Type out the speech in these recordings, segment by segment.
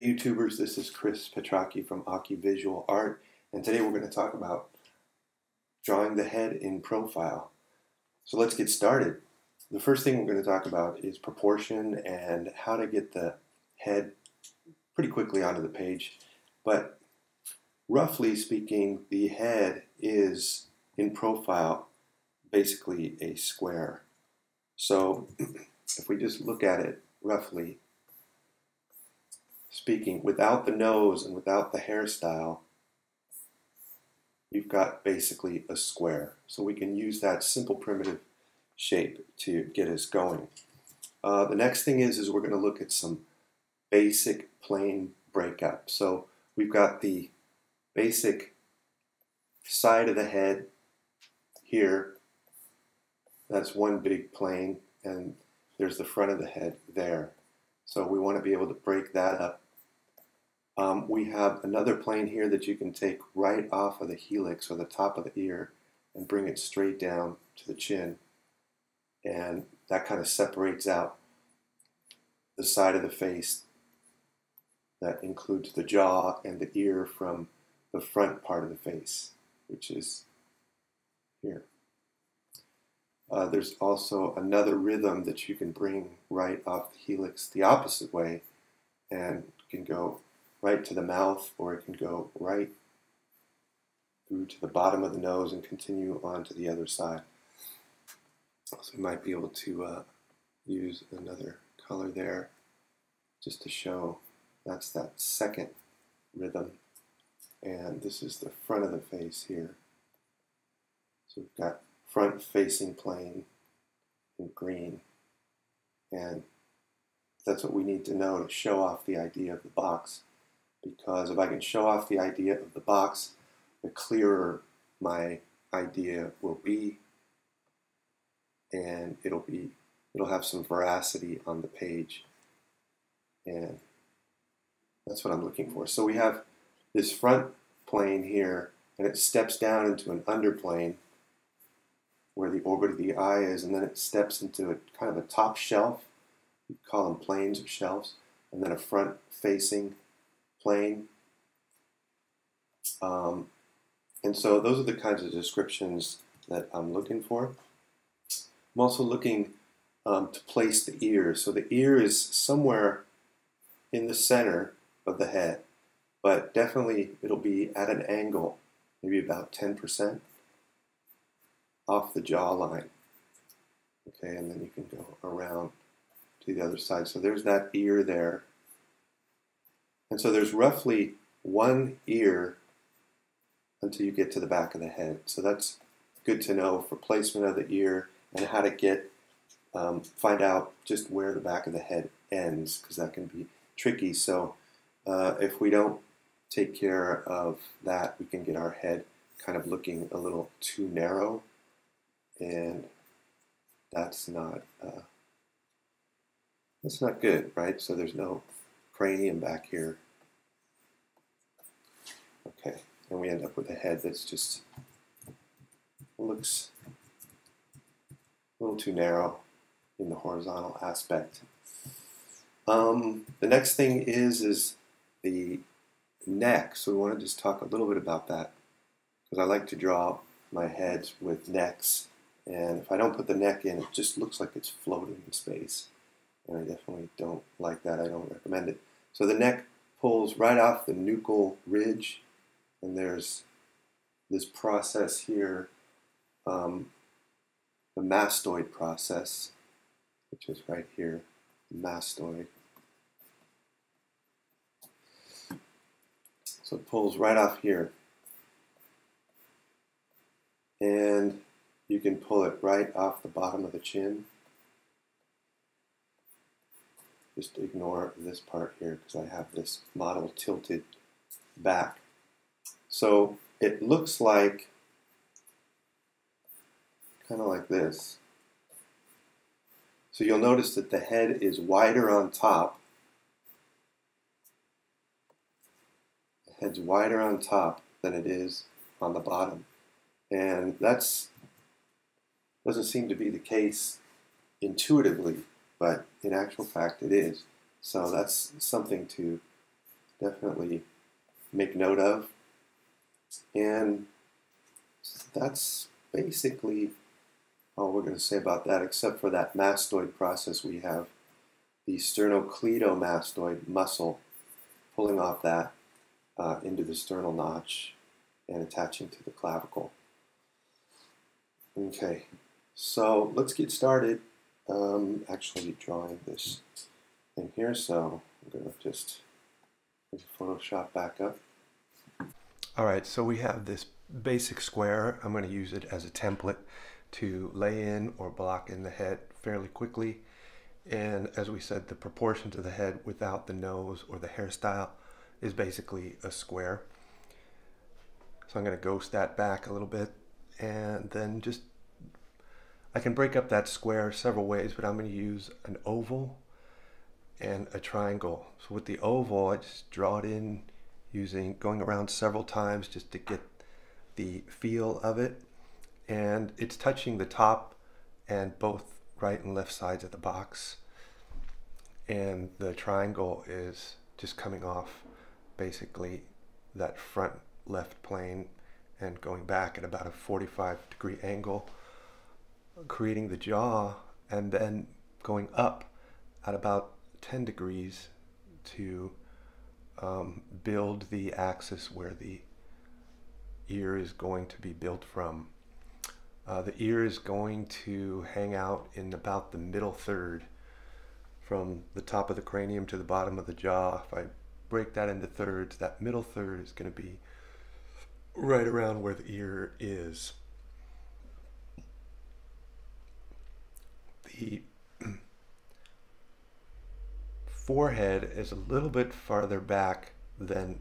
YouTubers, this is Chris Petracchi from Visual Art, and today we're going to talk about drawing the head in profile. So let's get started. The first thing we're going to talk about is proportion and how to get the head pretty quickly onto the page. But roughly speaking, the head is in profile basically a square. So if we just look at it roughly speaking, without the nose and without the hairstyle, you've got basically a square. So we can use that simple primitive shape to get us going. The next thing is we're going to look at some basic plane breakup. So we've got the basic side of the head here. That's one big plane, and there's the front of the head there. So we want to be able to break that up. We have another plane here that you can take right off of the helix or the top of the ear and bring it straight down to the chin. And that kind of separates out the side of the face that includes the jaw and the ear from the front part of the face, which is here. There's also another rhythm that you can bring right off the helix the opposite way, and you can go right to the mouth, or it can go right through to the bottom of the nose and continue on to the other side. So we might be able to use another color there just to show that's that second rhythm. And this is the front of the face here. So we've got front facing plane in green, and that's what we need to know to show off the idea of the box, because if I can show off the idea of the box, the clearer my idea will be, and it'll have some veracity on the page, and that's what I'm looking for. So we have this front plane here, and it steps down into an underplane where the orbit of the eye is, and then it steps into a kind of a top shelf. We call them planes or shelves, and then a front facing plane. And so those are the kinds of descriptions that I'm looking for. I'm also looking to place the ear. So the ear is somewhere in the center of the head, but definitely it'll be at an angle, maybe about 10% off the jawline. Okay, and then you can go around to the other side. So there's that ear there. And so there's roughly one ear until you get to the back of the head. So that's good to know for placement of the ear and how to get find out just where the back of the head ends, because that can be tricky. So if we don't take care of that, we can get our head kind of looking a little too narrow, and that's not good, right? So there's no cranium back here. Okay, and we end up with a head that's just looks a little too narrow in the horizontal aspect. The next thing is the neck. So we want to just talk a little bit about that, because I like to draw my heads with necks, and if I don't put the neck in, it just looks like it's floating in space, and I definitely don't like that. I don't recommend it. So the neck pulls right off the nuchal ridge, and there's this process here, the mastoid process, which is right here, mastoid. So it pulls right off here, and you can pull it right off the bottom of the chin. Just ignore this part here because I have this model tilted back. So it looks like kind of like this. So you'll notice that the head is wider on top. The head's wider on top than it is on the bottom. And that's doesn't seem to be the case intuitively, but in actual fact it is. So that's something to definitely make note of. And that's basically all we're going to say about that, except for that mastoid process. We have the sternocleidomastoid muscle pulling off that into the sternal notch and attaching to the clavicle. Okay, so let's get started. Actually drawing this in here, so I'm going to just Photoshop back up. Alright, so we have this basic square. I'm going to use it as a template to lay in or block in the head fairly quickly. And as we said, the proportion to the head without the nose or the hairstyle is basically a square. So I'm going to ghost that back a little bit, and then just, I can break up that square several ways, but I'm going to use an oval and a triangle. So with the oval, I just draw it in going around several times just to get the feel of it. And it's touching the top and both right and left sides of the box. And the triangle is just coming off basically that front left plane and going back at about a 45-degree angle, creating the jaw, and then going up at about 10 degrees to build the axis where the ear is going to be built from. The ear is going to hang out in about the middle third, from the top of the cranium to the bottom of the jaw. If I break that into thirds, that middle third is going to be right around where the ear is. The forehead is a little bit farther back than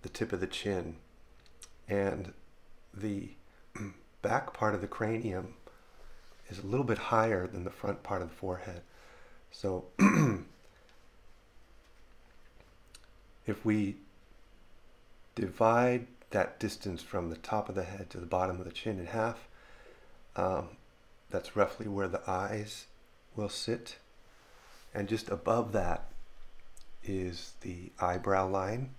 the tip of the chin, and the back part of the cranium is a little bit higher than the front part of the forehead. So if we divide that distance from the top of the head to the bottom of the chin in half, that's roughly where the eyes will sit, and just above that is the eyebrow line.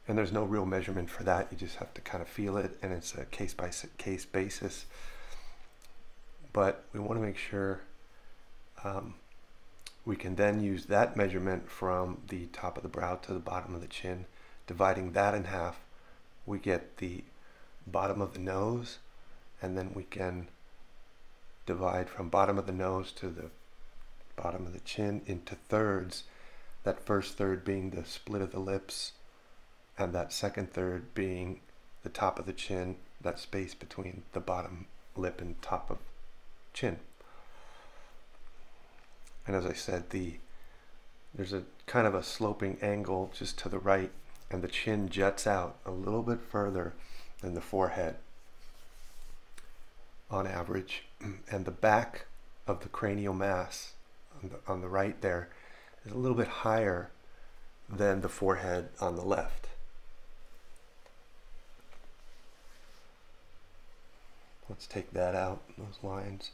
And there's no real measurement for that, you just have to kind of feel it, and it's a case-by-case basis. But we want to make sure we can then use that measurement from the top of the brow to the bottom of the chin. Dividing that in half, we get the bottom of the nose, and then we can divide from bottom of the nose to the bottom of the chin into thirds, that first third being the split of the lips, and that second third being the top of the chin, that space between the bottom lip and top of chin. And as I said, there's a kind of a sloping angle just to the right, and the chin juts out a little bit further than the forehead on average. And the back of the cranial mass on the right there is a little bit higher than the forehead on the left. Let's take that out, those lines.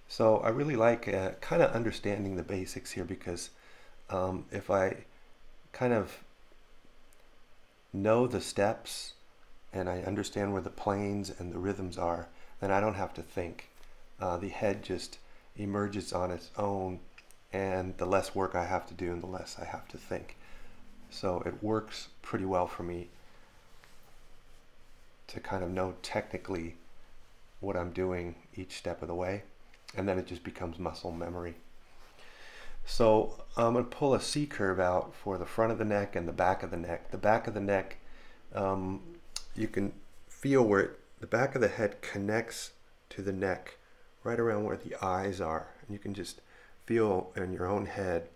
So I really like kind of understanding the basics here, because if I kind of know the steps and I understand where the planes and the rhythms are, then I don't have to think. The head just emerges on its own, and the less work I have to do and the less I have to think. So it works pretty well for me to kind of know technically what I'm doing each step of the way, and then it just becomes muscle memory. So I'm going to pull a C curve out for the front of the neck and the back of the neck. The back of the neck, you can feel where the back of the head connects to the neck right around where the eyes are. And you can just feel in your own head,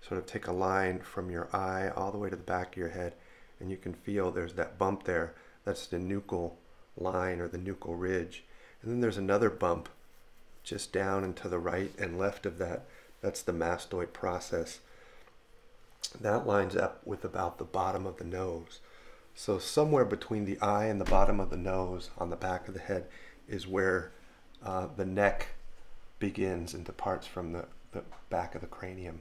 sort of take a line from your eye all the way to the back of your head, and you can feel there's that bump there. That's the nuchal line or the nuchal ridge. And then there's another bump just down and to the right and left of that. That's the mastoid process. That lines up with about the bottom of the nose. So somewhere between the eye and the bottom of the nose on the back of the head is where the neck begins and departs from the back of the cranium.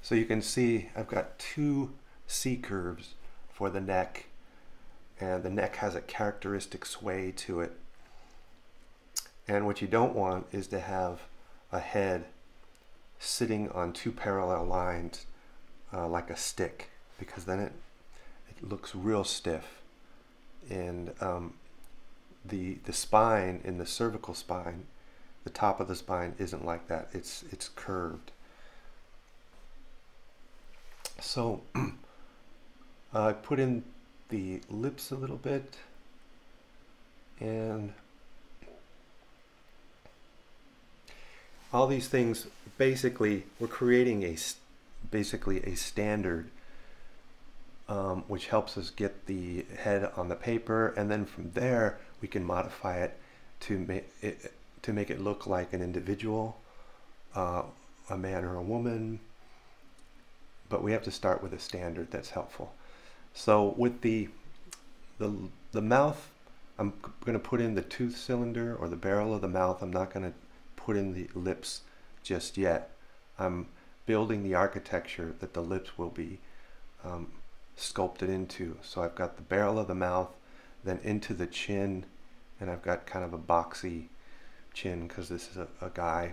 So you can see I've got two C curves for the neck, and the neck has a characteristic sway to it. And what you don't want is to have a head sitting on two parallel lines like a stick, because then it looks real stiff. And the spine, in the cervical spine, the top of the spine isn't like that. It's curved. So I put in the lips a little bit, and all these things, basically we're creating basically a standard which helps us get the head on the paper, and then from there we can modify it to make it look like an individual, a man or a woman. But we have to start with a standard that's helpful. So with the mouth, I'm going to put in the tooth cylinder or the barrel of the mouth. I'm not going to put in the lips just yet. I'm building the architecture that the lips will be sculpted into. So I've got the barrel of the mouth, then into the chin, and I've got kind of a boxy chin because this is a guy.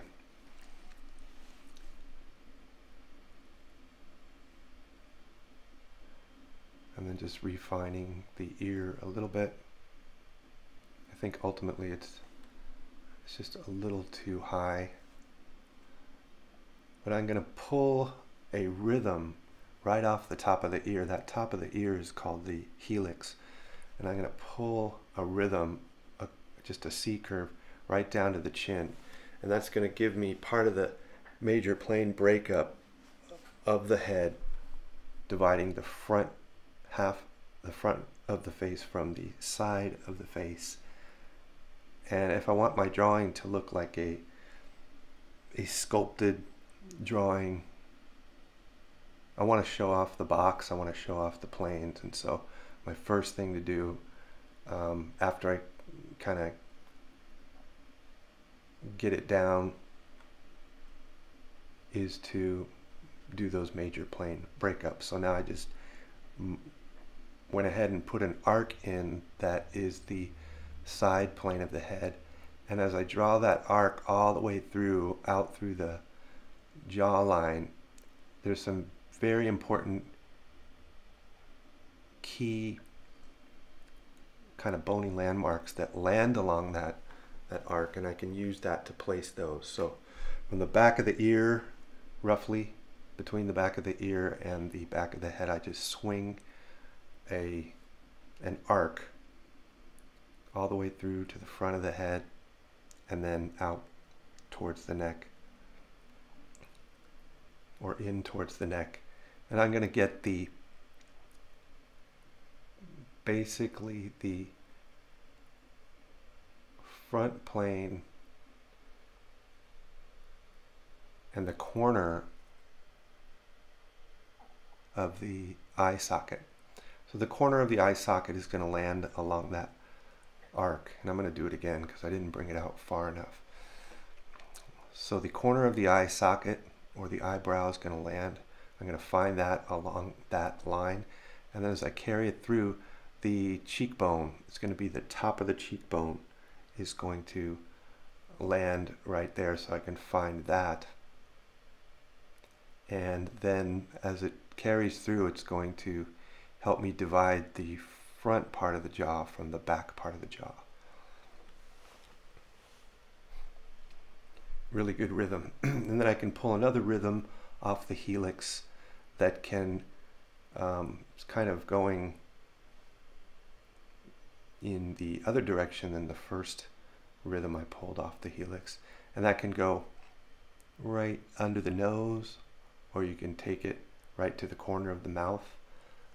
And then just refining the ear a little bit. I think ultimately it's just a little too high. But I'm going to pull a rhythm right off the top of the ear. That top of the ear is called the helix. And I'm going to pull a rhythm, just a C curve, right down to the chin. And that's going to give me part of the major plane breakup of the head, dividing the front half, the front of the face from the side of the face. And if I want my drawing to look like a sculpted drawing, I want to show off the box, I want to show off the planes. And so my first thing to do after I kind of get it down is to do those major plane breakups. So now I just went ahead and put an arc in that is the side plane of the head, and as I draw that arc all the way through, out through the jawline, there's some very important key kind of bony landmarks that land along that arc, and I can use that to place those. So from the back of the ear, roughly between the back of the ear and the back of the head, I just swing an arc all the way through to the front of the head and then out towards the neck, or in towards the neck. And I'm going to get basically the front plane and the corner of the eye socket. So the corner of the eye socket is going to land along that arc, and I'm going to do it again because I didn't bring it out far enough. So the corner of the eye socket or the eyebrow is going to land. I'm going to find that along that line, and then as I carry it through, the cheekbone, it's going to be the top of the cheekbone is going to land right there, so I can find that. And then as it carries through, it's going to help me divide the front part of the jaw from the back part of the jaw. Really good rhythm. And then I can pull another rhythm off the helix that can, it's kind of going in the other direction than the first rhythm I pulled off the helix. And that can go right under the nose, or you can take it right to the corner of the mouth.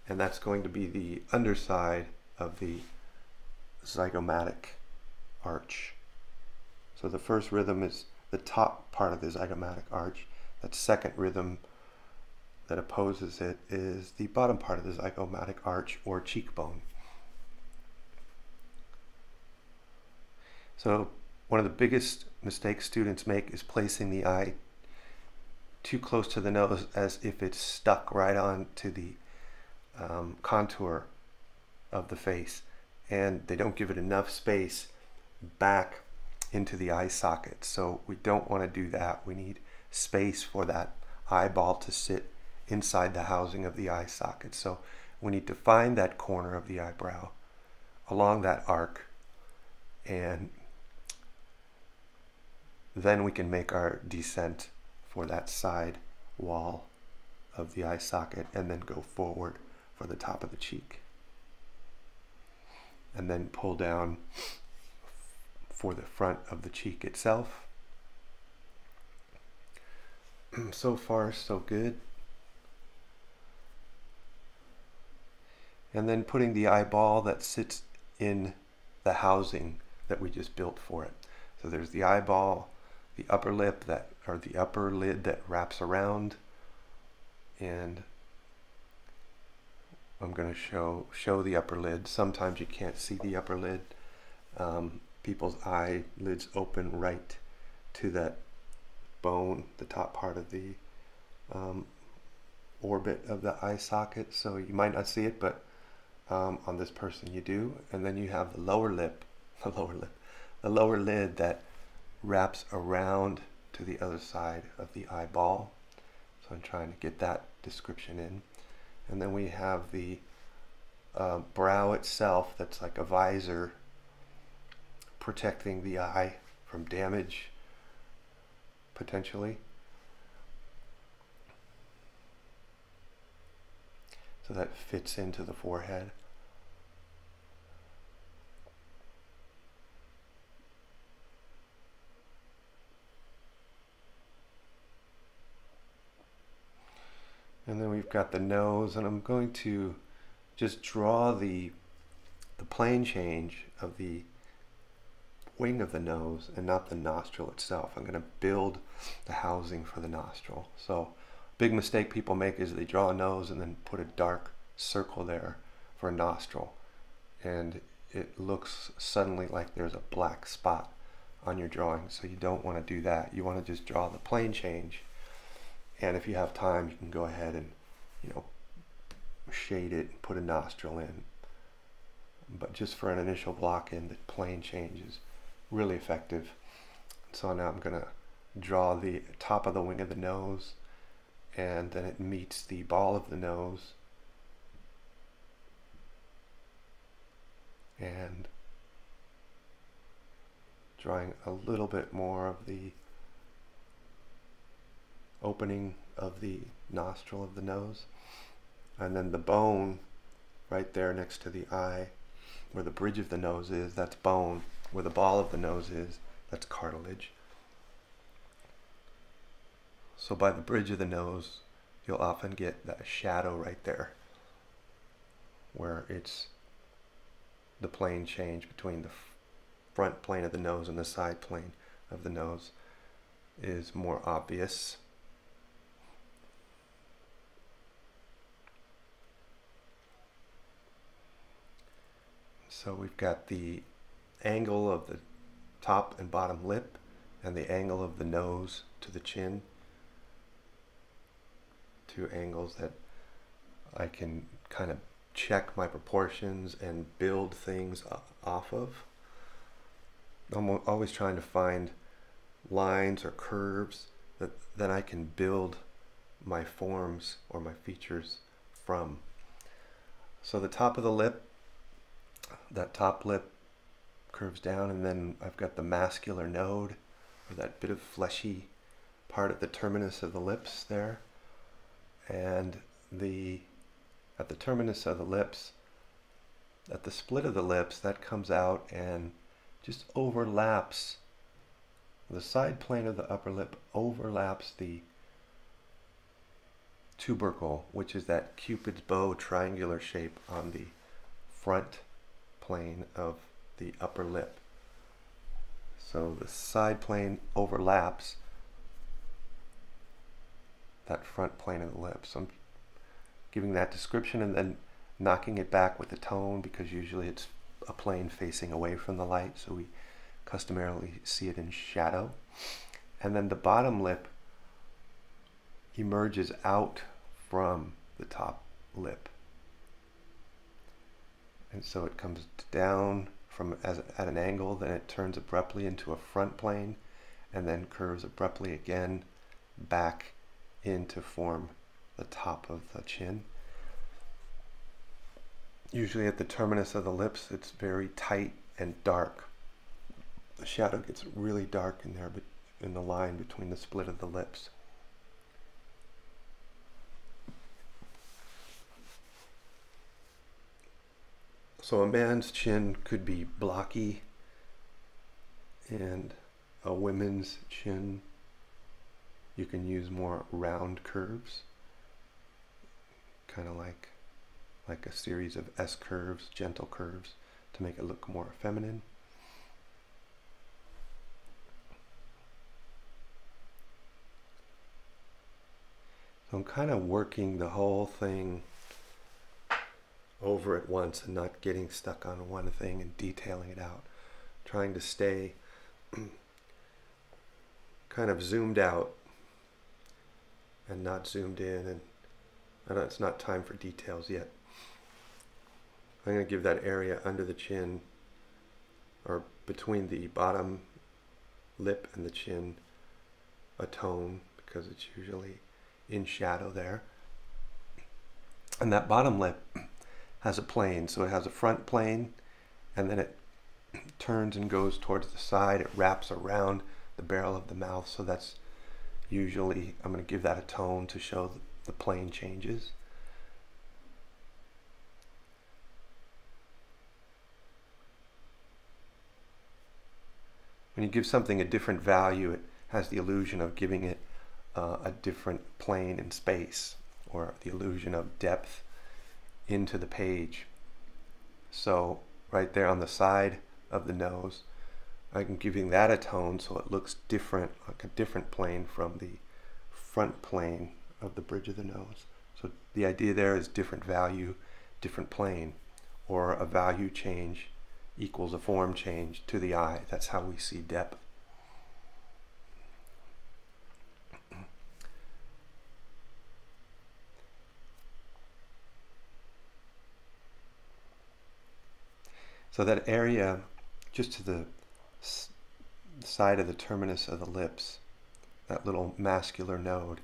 And that's going to be the underside of the zygomatic arch. So the first rhythm is the top part of the zygomatic arch. That second rhythm that opposes it is the bottom part of the zygomatic arch or cheekbone. So one of the biggest mistakes students make is placing the eye too close to the nose, as if it's stuck right on to the contour of the face, and they don't give it enough space back into the eye socket. So we don't want to do that. We need space for that eyeball to sit inside the housing of the eye socket. So we need to find that corner of the eyebrow along that arc, and then we can make our descent for that side wall of the eye socket, and then go forward for the top of the cheek, and then pull down for the front of the cheek itself. So far, so good. And then putting the eyeball that sits in the housing that we just built for it. So there's the eyeball, the upper lip that, or the upper lid that wraps around, and I'm going to show the upper lid. Sometimes you can't see the upper lid. People's eyelids open right to that bone, the top part of the orbit of the eye socket, so you might not see it, but on this person you do. And then you have the lower lip, the lower lid that wraps around to the other side of the eyeball. So I'm trying to get that description in. And then we have the brow itself, that's like a visor protecting the eye from damage, potentially. So that fits into the forehead. And then we've got the nose, and I'm going to just draw the plane change of the wing of the nose and not the nostril itself. I'm going to build the housing for the nostril. So big mistake people make is they draw a nose and then put a dark circle there for a nostril, and it looks suddenly like there's a black spot on your drawing. So you don't want to do that. You want to just draw the plane change, and if you have time you can go ahead and, you know, shade it and put a nostril in. But just for an initial block in, the plane change is really effective. So now I'm going to draw the top of the wing of the nose, and then it meets the ball of the nose, and drawing a little bit more of the opening of the nostril of the nose, and then the bone right there next to the eye, where the bridge of the nose is, that's bone. Where the ball of the nose is, that's cartilage. So by the bridge of the nose, you'll often get that shadow right there, where it's the plane change between the front plane of the nose and the side plane of the nose is more obvious. So we've got the angle of the top and bottom lip and the angle of the nose to the chin. Two angles that I can kind of check my proportions and build things off of. I'm always trying to find lines or curves that I can build my forms or my features from. So the top of the lip, that top lip curves down, and then I've got the mascular node, or that bit of fleshy part at the terminus of the lips there. And at the terminus of the lips, at the split of the lips, that comes out and just overlaps. The side plane of the upper lip overlaps the tubercle, which is that Cupid's bow triangular shape on the front plane of the upper lip. So the side plane overlaps that front plane of the lip. So I'm giving that description and then knocking it back with the tone, because usually it's a plane facing away from the light, so we customarily see it in shadow. And then the bottom lip emerges out from the top lip. And so it comes down from at an angle, then it turns abruptly into a front plane, and then curves abruptly again back in to form the top of the chin. Usually at the terminus of the lips, it's very tight and dark. The shadow gets really dark in there, but in the line between the split of the lips. So a man's chin could be blocky, and a woman's chin, you can use more round curves, kind of like a series of S curves, gentle curves, to make it look more feminine. So I'm kind of working the whole thing over at once and not getting stuck on one thing and detailing it out. Trying to stay kind of zoomed out and not zoomed in, and it's not time for details yet. I'm going to give that area under the chin, or between the bottom lip and the chin, a tone, because it's usually in shadow there. And that bottom lip has a plane, so it has a front plane, and then it turns and goes towards the side. It wraps around the barrel of the mouth, so that's usually, I'm going to give that a tone to show the plane changes. When you give something a different value, it has the illusion of giving it a different plane in space, or the illusion of depth into the page. So right there on the side of the nose, I'm giving that a tone so it looks different, like a different plane from the front plane of the bridge of the nose. So the idea there is different value, different plane, or a value change equals a form change to the eye. That's how we see depth. So that area just to the side of the terminus of the lips, that little mascular node,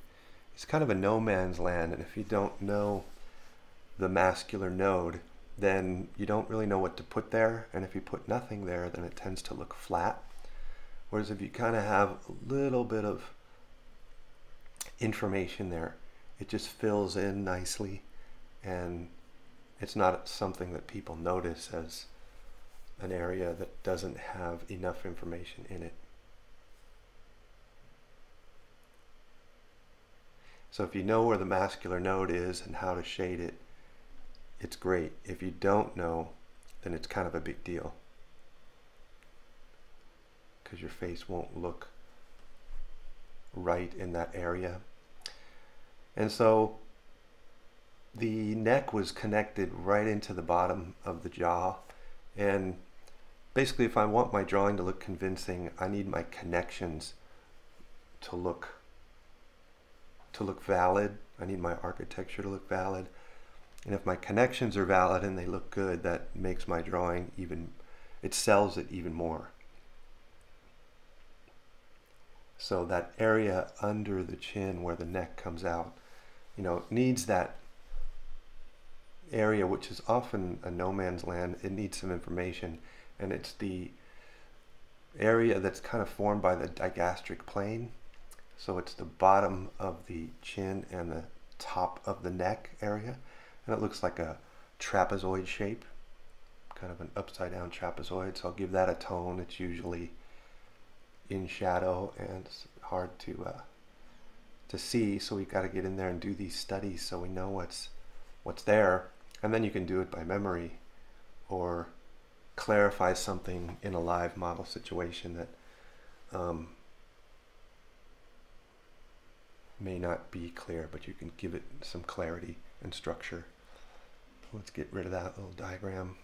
is kind of a no man's land. And if you don't know the mascular node, then you don't really know what to put there. And if you put nothing there, then it tends to look flat. Whereas if you kind of have a little bit of information there, it just fills in nicely, and it's not something that people notice as an area that doesn't have enough information in it. So if you know where the mascular node is and how to shade it, it's great. If you don't know, then it's kind of a big deal, because your face won't look right in that area. And so the neck was connected right into the bottom of the jaw, and basically if I want my drawing to look convincing, I need my connections to look valid. I need my architecture to look valid. And if my connections are valid and they look good, that makes my drawing it sells it even more. So that area under the chin where the neck comes out, needs that area, which is often a no man's land. It needs some information, and it's the area that's kind of formed by the digastric plane. So it's the bottom of the chin and the top of the neck area, and it looks like a trapezoid shape, kind of an upside down trapezoid. So I'll give that a tone. It's usually in shadow and it's hard to see, so we've got to get in there and do these studies so we know what's there, and then you can do it by memory or clarify something in a live model situation that may not be clear, but you can give it some clarity and structure. Let's get rid of that little diagram.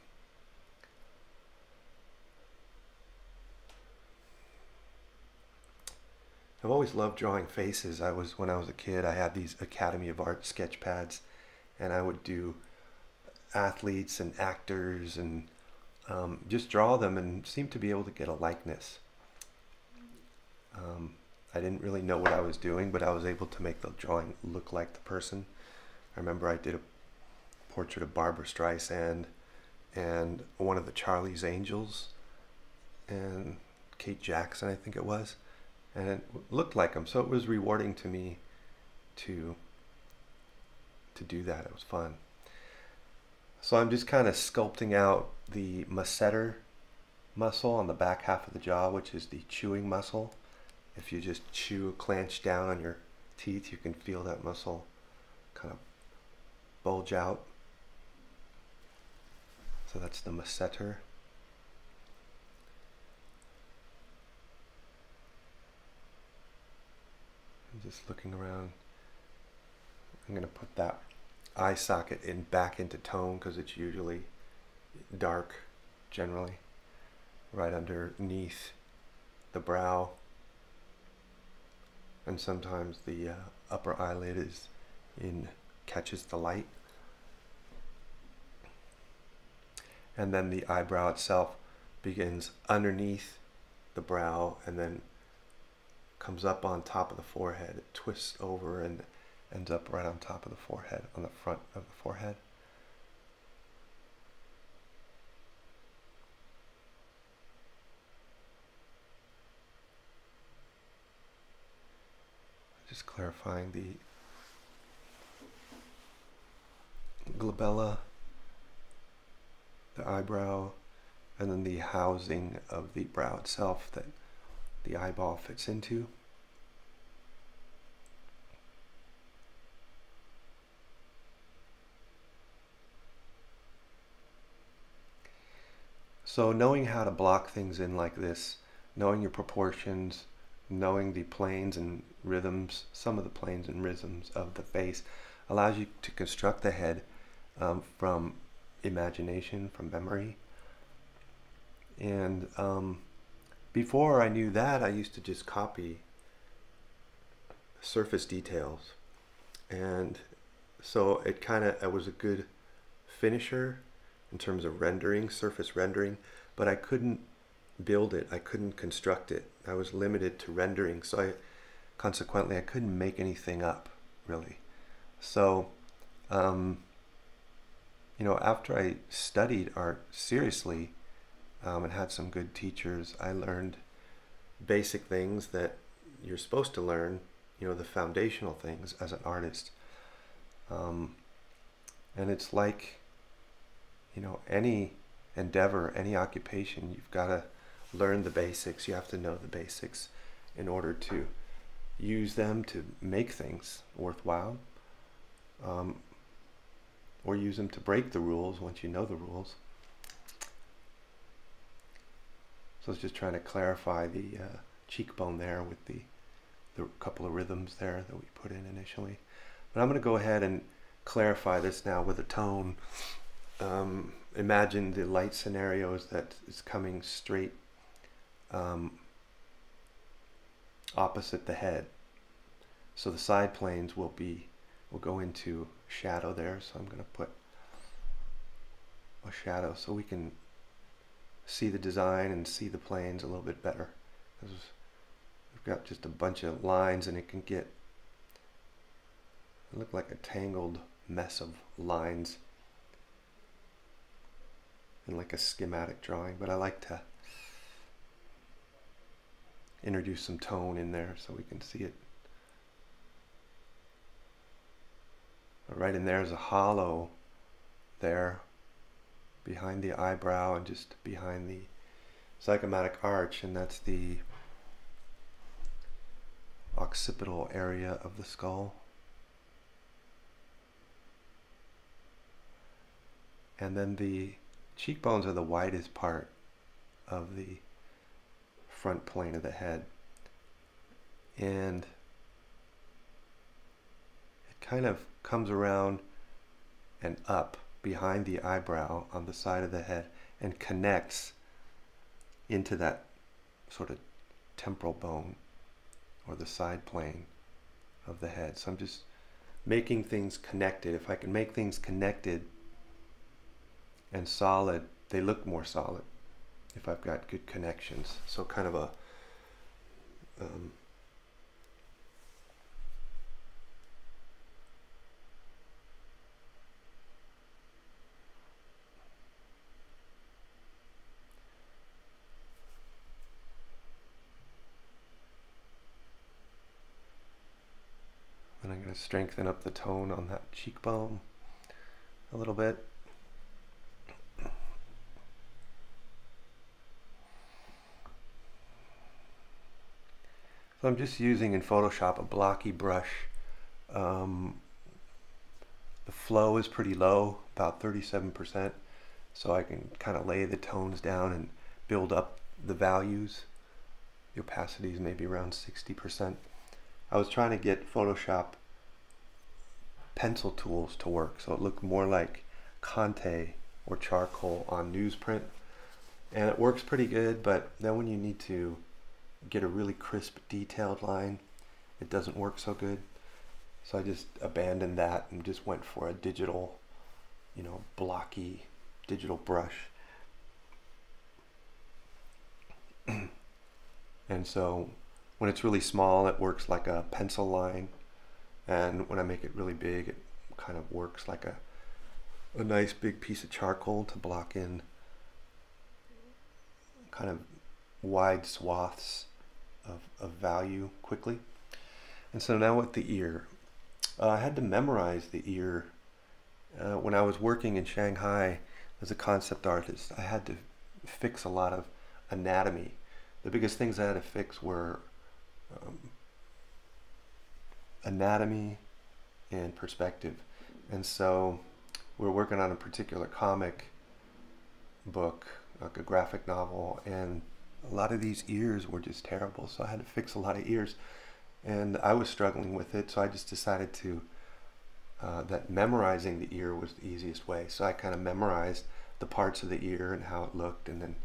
I've always loved drawing faces. When I was a kid, I had these Academy of Art sketch pads, and I would do athletes and actors and just draw them and seem to be able to get a likeness. I didn't really know what I was doing, but I was able to make the drawing look like the person. I remember I did a portrait of Barbara Streisand and one of the Charlie's Angels and Kate Jackson, I think it was, and it looked like them. So it was rewarding to me to do that. It was fun. So I'm just kind of sculpting out the masseter muscle on the back half of the jaw, which is the chewing muscle. If you just chew, clench down on your teeth, you can feel that muscle kind of bulge out. So that's the masseter. I'm just looking around. I'm going to put that eye socket back into tone because it's usually dark generally right underneath the brow, and sometimes the upper eyelid catches the light, and then the eyebrow itself begins underneath the brow and then comes up on top of the forehead. It twists over and ends up right on top of the forehead, on the front of the forehead. Just clarifying the glabella, the eyebrow, and then the housing of the brow itself that the eyeball fits into. So knowing how to block things in like this, knowing your proportions, knowing the planes and rhythms, some of the planes and rhythms of the face, allows you to construct the head from imagination, from memory. And before I knew that, I used to just copy surface details. And so it was a good finisher in terms of rendering, surface rendering, but I couldn't build it, I couldn't construct it. I was limited to rendering, so consequently I couldn't make anything up, really. So, after I studied art seriously and had some good teachers, I learned basic things that you're supposed to learn, the foundational things as an artist. And it's like, any endeavor, any occupation, you've got to learn the basics. You have to know the basics in order to use them to make things worthwhile, or use them to break the rules once you know the rules. So it's just trying to clarify the cheekbone there with the couple of rhythms there that we put in initially. But I'm going to go ahead and clarify this now with a tone. Imagine the light scenarios that is coming straight opposite the head. So the side planes will go into shadow there. So I'm going to put a shadow so we can see the design and see the planes a little bit better. We've got just a bunch of lines and it look like a tangled mess of lines in like a schematic drawing, but I like to introduce some tone in there so we can see it. Right in there is a hollow there behind the eyebrow and just behind the zygomatic arch, and that's the occipital area of the skull. And then the cheekbones are the widest part of the front plane of the head. And it kind of comes around and up behind the eyebrow on the side of the head and connects into that sort of temporal bone or the side plane of the head. So I'm just making things connected. If I can make things connected and solid, they look more solid if I've got good connections. So kind of a and I'm going to strengthen up the tone on that cheekbone a little bit. So I'm just using in Photoshop a blocky brush. The flow is pretty low, about 37%, so I can kind of lay the tones down and build up the values. The opacity is maybe around 60%. I was trying to get Photoshop pencil tools to work, so it looked more like Conte or charcoal on newsprint, and it works pretty good, but then when you need to get a really crisp detailed line, it doesn't work so good. So I just abandoned that and just went for a digital, blocky digital brush. And so when it's really small, it works like a pencil line, and when I make it really big, it kind of works like a nice big piece of charcoal to block in kind of wide swaths of value quickly. And so now with the ear, I had to memorize the ear. When I was working in Shanghai as a concept artist, I had to fix a lot of anatomy. The biggest things I had to fix were anatomy and perspective. And so we're working on a particular comic book, like a graphic novel, and a lot of these ears were just terrible, so I had to fix a lot of ears, and I was struggling with it. So I just decided to that memorizing the ear was the easiest way. So I kind of memorized the parts of the ear and how it looked, and then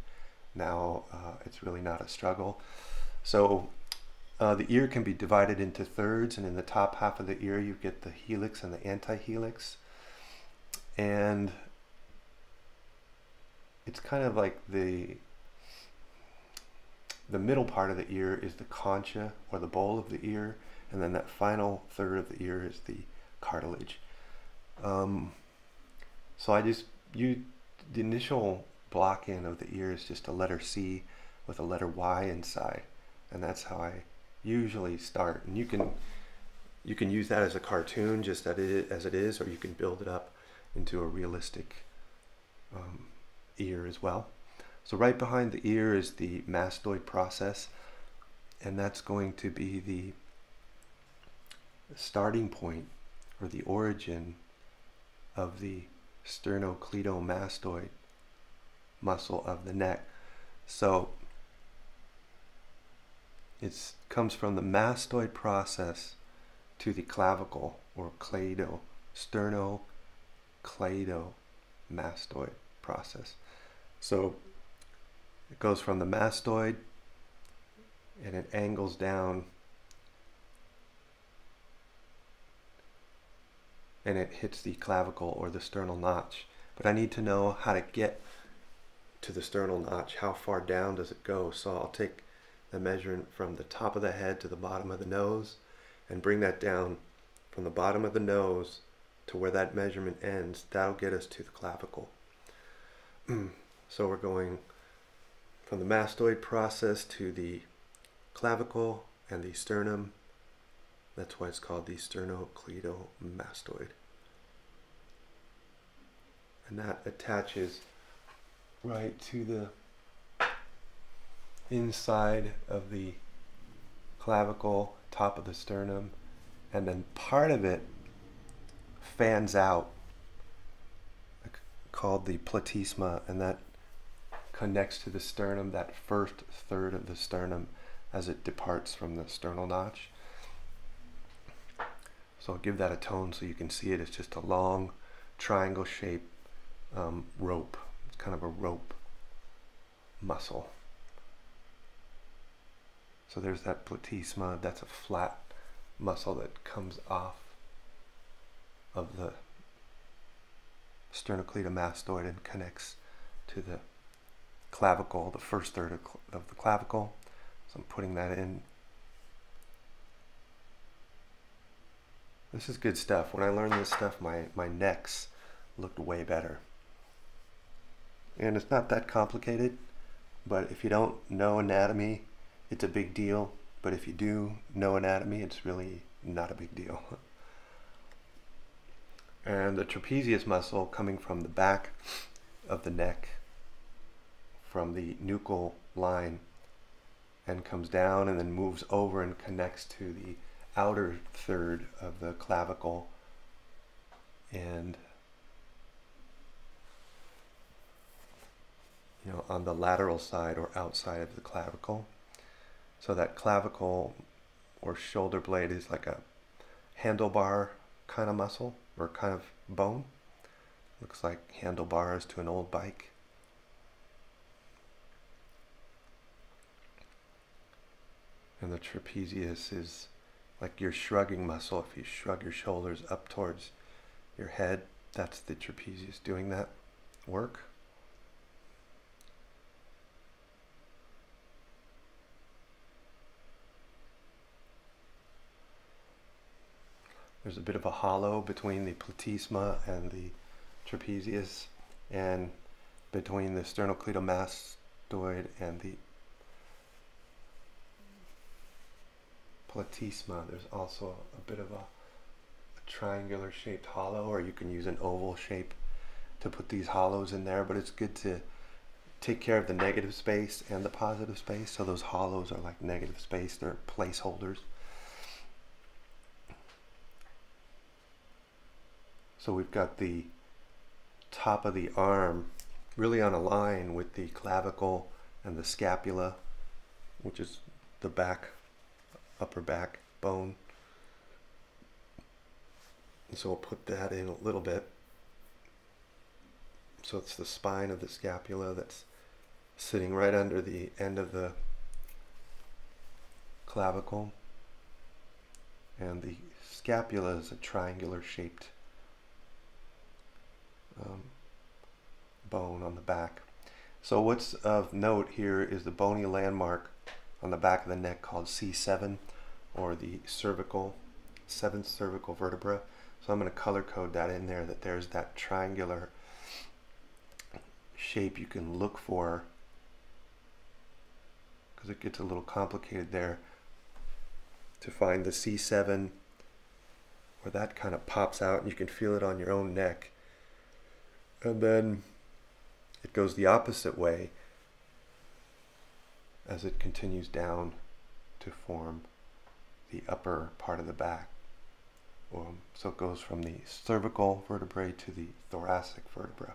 now it's really not a struggle. So the ear can be divided into thirds, and in the top half of the ear you get the helix and the antihelix, and it's kind of like the middle part of the ear is the concha, or the bowl of the ear, and then that final third of the ear is the cartilage. So I just used the initial block in of the ear is just a letter C with a letter Y inside, and that's how I usually start. And you can use that as a cartoon just as it is, or you can build it up into a realistic ear as well. So right behind the ear is the mastoid process, and that's going to be the starting point or the origin of the sternocleidomastoid muscle of the neck. So it comes from the mastoid process to the clavicle, or sternocleidomastoid process. So it goes from the mastoid and it angles down and it hits the clavicle or the sternal notch. But I need to know how to get to the sternal notch. How far down does it go? So I'll take the measurement from the top of the head to the bottom of the nose and bring that down from the bottom of the nose to where that measurement ends. That'll get us to the clavicle. So we're going from the mastoid process to the clavicle and the sternum. That's why it's called the sternocleidomastoid. And that attaches right to the inside of the clavicle, top of the sternum, and then part of it fans out, called the platysma, and that connects to the sternum, that first third of the sternum, as it departs from the sternal notch. So I'll give that a tone so you can see it. It's just a long triangle shaped rope. It's kind of a rope muscle. So there's that platysma. That's a flat muscle that comes off of the sternocleidomastoid and connects to the clavicle, the first third of the clavicle. So I'm putting that in. This is good stuff. When I learned this stuff, my necks looked way better. And it's not that complicated, but if you don't know anatomy, it's a big deal. But if you do know anatomy, it's really not a big deal. And the trapezius muscle coming from the back of the neck, from the nuchal line, and comes down and then moves over and connects to the outer third of the clavicle and on the lateral side or outside of the clavicle. So that clavicle or shoulder blade is like a handlebar kind of muscle or kind of bone. Looks like handlebars to an old bike. And the trapezius is like your shrugging muscle. If you shrug your shoulders up towards your head, that's the trapezius doing that work. There's a bit of a hollow between the platysma and the trapezius, and between the sternocleidomastoid and the platysma. There's also a bit of a triangular shaped hollow, or you can use an oval shape to put these hollows in there, but it's good to take care of the negative space and the positive space. So those hollows are like negative space, they're placeholders. So we've got the top of the arm really on a line with the clavicle and the scapula, which is the back, upper back bone. And so we'll put that in a little bit. So it's the spine of the scapula that's sitting right under the end of the clavicle. And the scapula is a triangular shaped bone on the back. So what's of note here is the bony landmark on the back of the neck called C7, or the cervical, 7th cervical vertebra. So I'm going to color code that in there, that there's that triangular shape you can look for, because it gets a little complicated there to find the C7, where that kind of pops out and you can feel it on your own neck. And then it goes the opposite way as it continues down to form the upper part of the back. So it goes from the cervical vertebrae to the thoracic vertebra.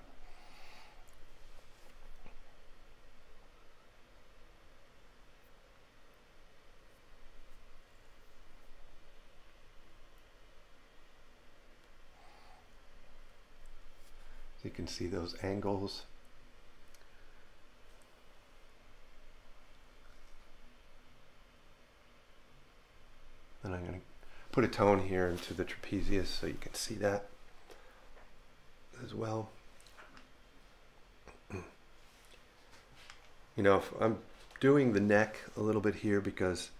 So you can see those angles. And I'm going to put a tone here into the trapezius so you can see that as well. If I'm doing the neck a little bit here, because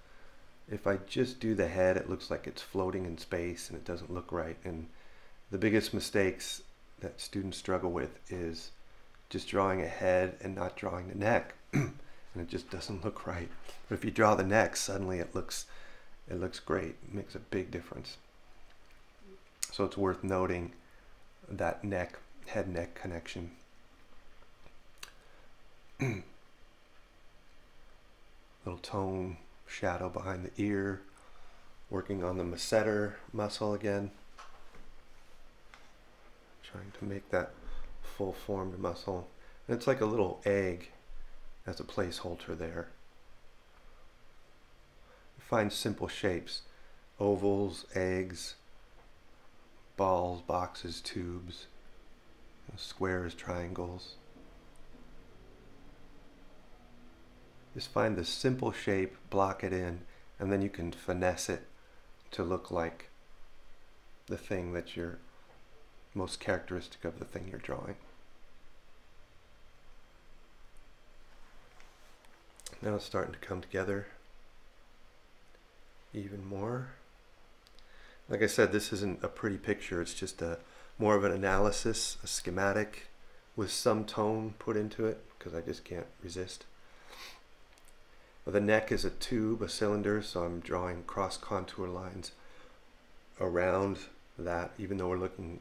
if I just do the head, it looks like it's floating in space and it doesn't look right. And the biggest mistakes that students struggle with is just drawing a head and not drawing the neck. And it just doesn't look right. But if you draw the neck, suddenly it looks great. It makes a big difference. So it's worth noting that head-neck connection. Little tone, shadow behind the ear, working on the masseter muscle again. Trying to make that full-formed muscle. And it's like a little egg as a placeholder there. Find simple shapes: ovals, eggs, balls, boxes, tubes, squares, triangles. Just find the simple shape, block it in, and then you can finesse it to look like the thing that you're most characteristic of the thing you're drawing. Now it's starting to come together even more. Like I said, this isn't a pretty picture, it's just more of an analysis, a schematic with some tone put into it, because I just can't resist. But the neck is a tube, a cylinder, so I'm drawing cross contour lines around that, even though we're looking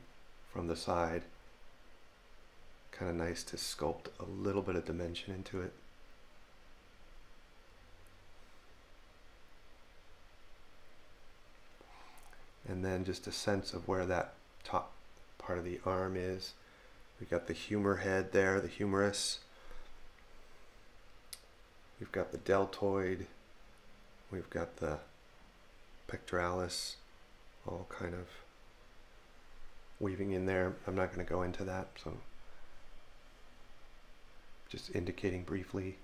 from the side. Kind of nice to sculpt a little bit of dimension into it. And then just a sense of where that top part of the arm is. We've got the humor head there, the humerus. We've got the deltoid. We've got the pectoralis, all kind of weaving in there. I'm not going to go into that, so just indicating briefly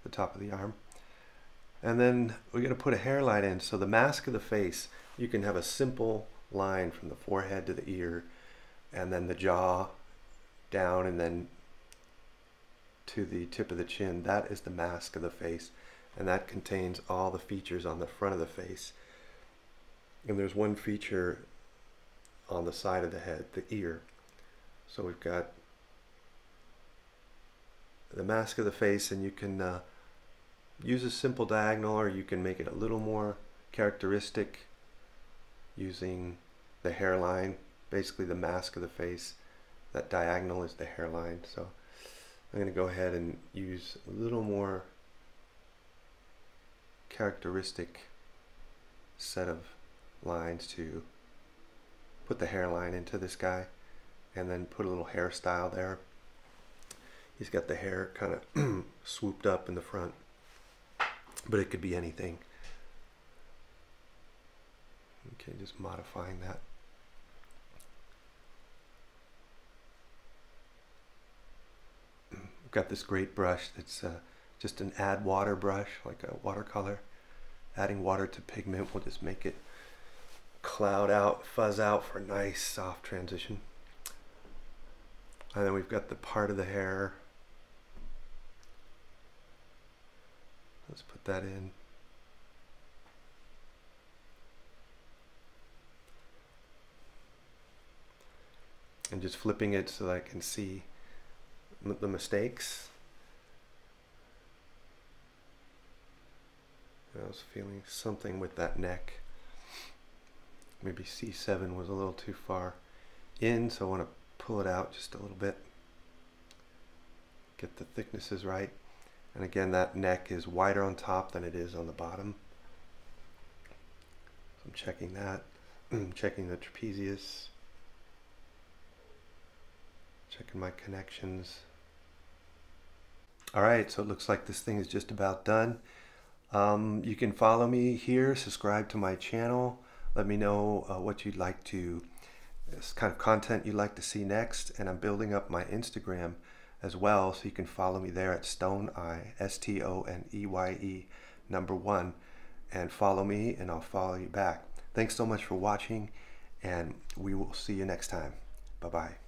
the top of the arm. And then we're going to put a hairline in. So the mask of the face, you can have a simple line from the forehead to the ear, and then the jaw down, and then to the tip of the chin. That is the mask of the face, and that contains all the features on the front of the face. And there's one feature on the side of the head, the ear. So we've got the mask of the face, and you can use a simple diagonal, or you can make it a little more characteristic using the hairline, basically the mask of the face. That diagonal is the hairline. So I'm going to go ahead and use a little more characteristic set of lines to put the hairline into this guy, and then put a little hairstyle there. He's got the hair kind of swooped up in the front, but it could be anything. Okay, just modifying that. I've got this great brush that's just an add water brush, like a watercolor. Adding water to pigment will just make it cloud out, fuzz out for a nice soft transition. And then we've got the part of the hair. Let's put that in. And just flipping it so that I can see the mistakes. I was feeling something with that neck. Maybe C7 was a little too far in, so I want to pull it out just a little bit. Get the thicknesses right. And again, that neck is wider on top than it is on the bottom. So I'm checking that. Checking the trapezius. Checking my connections. Alright, so it looks like this thing is just about done. You can follow me here, subscribe to my channel. Let me know what you'd like to, this kind of content you'd like to see next. And I'm building up my Instagram as well, so you can follow me there at Stoneye, S-T-O-N-E-Y-E, #1, and follow me and I'll follow you back. Thanks so much for watching, and we will see you next time. Bye-bye.